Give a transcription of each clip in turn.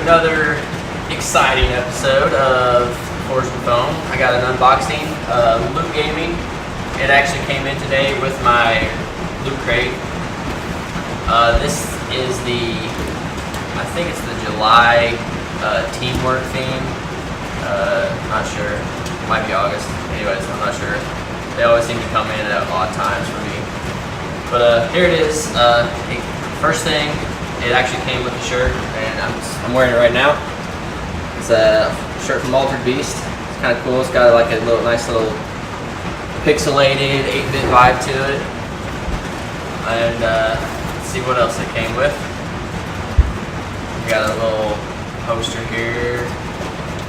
another exciting episode of Forge and Foam. I got an unboxing of Lootgaming. It actually came in today with my loot crate. This is I think it's the July teamwork theme. Not sure. It might be August. Anyways, I'm not sure. They always seem to come in at odd times for me. But here it is. First thing, it actually came with a shirt, and I'm wearing it right now. It's a shirt from Altered Beast. It's kind of cool. It's got like a nice little pixelated 8-bit vibe to it. And let's see what else it came with. We got a little poster here.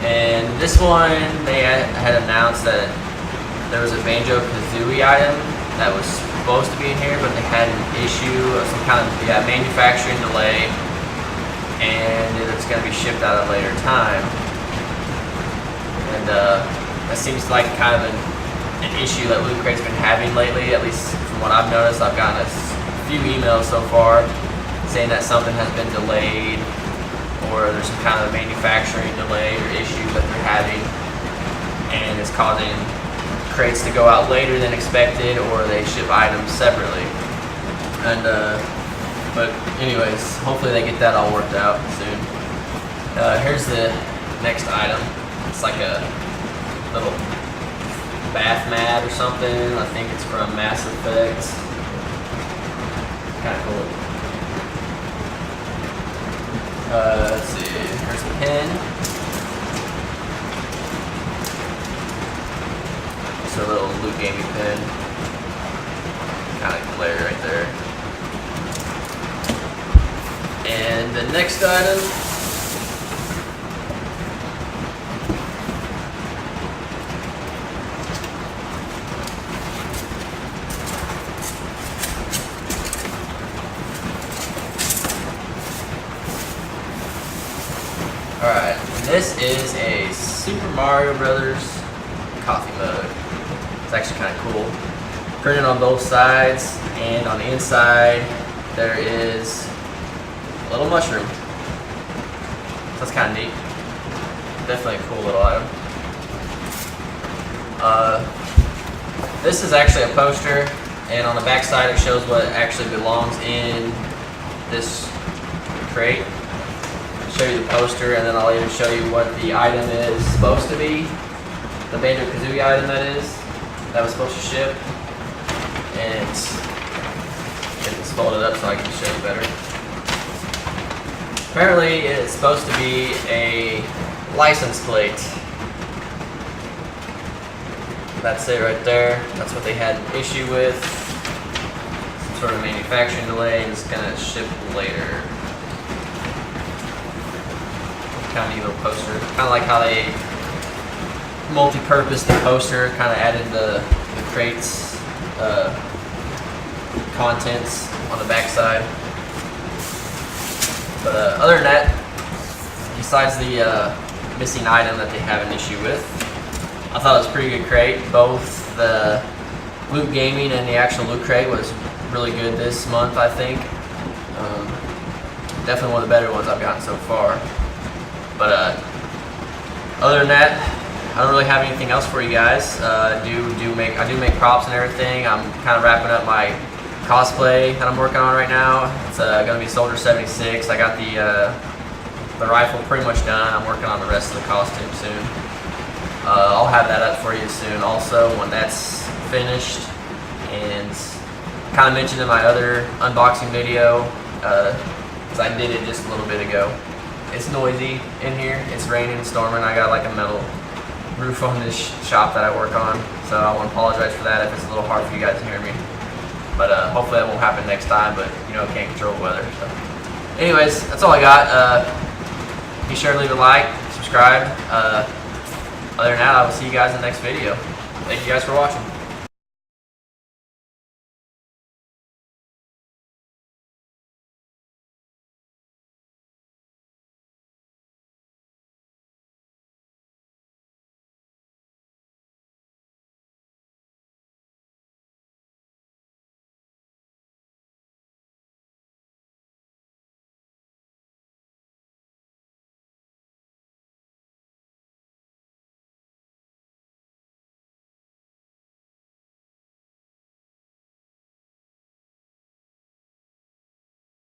And this one, they had announced that there was a banjo-kazooie item that was supposed to be in here, but they had an issue of some kind of manufacturing delay, and it's going to be shipped at a later time. And that seems like kind of an issue that Loot Crate's been having lately, at least from what I've noticed. I've gotten a few emails so far saying that something has been delayed, or there's some kind of manufacturing delay or issue that they're having, and it's causing crates to go out later than expected, or they ship items separately. And but anyways, hopefully they get that all worked out soon. Here's the next item. It's like a little bath mat or something. I think it's from Mass Effect. Kind of cool. Let's see. Here's the pen. It's a little Lootgaming pen. Kind of glare right there. And the next item, alright, this is a Super Mario Brothers coffee mug. It's actually kind of cool. Printed on both sides, and on the inside there is a little mushroom. So that's kind of neat. Definitely a cool little item. This is actually a poster, and on the back side it shows what actually belongs in this crate. I'll show you the poster, and then I'll even show you what the item is supposed to be. The banjo-kazooie item that was supposed to ship. And get this folded up so I can show you better. Apparently it's supposed to be a license plate. That's it right there. That's what they had an issue with. Some sort of manufacturing delay, and it's gonna ship later. Kind of neat little poster. Kind of like how they multi-purpose the poster, kind of added the crates contents on the back side. But other than that, besides the missing item that they have an issue with, I thought it was a pretty good crate. Both the Lootgaming and the actual loot crate was really good this month, I think. Definitely one of the better ones I've gotten so far. But other than that, I don't really have anything else for you guys. I do make props and everything. I'm kind of wrapping up my cosplay that I'm working on right now. It's going to be Soldier 76. I got the rifle pretty much done. I'm working on the rest of the costume soon. I'll have that up for you soon also when that's finished. And kind of mentioned in my other unboxing video, because I did it just a little bit ago. It's noisy in here. It's raining and storming. I got like a metal roof on this shop that I work on, so I want to apologize for that if it's a little hard for you guys to hear me. But hopefully that won't happen next time, but you know, can't control the weather. So anyways, that's all I got. Be sure to leave a like, subscribe. Other than that, I will see you guys in the next video. Thank you guys for watching.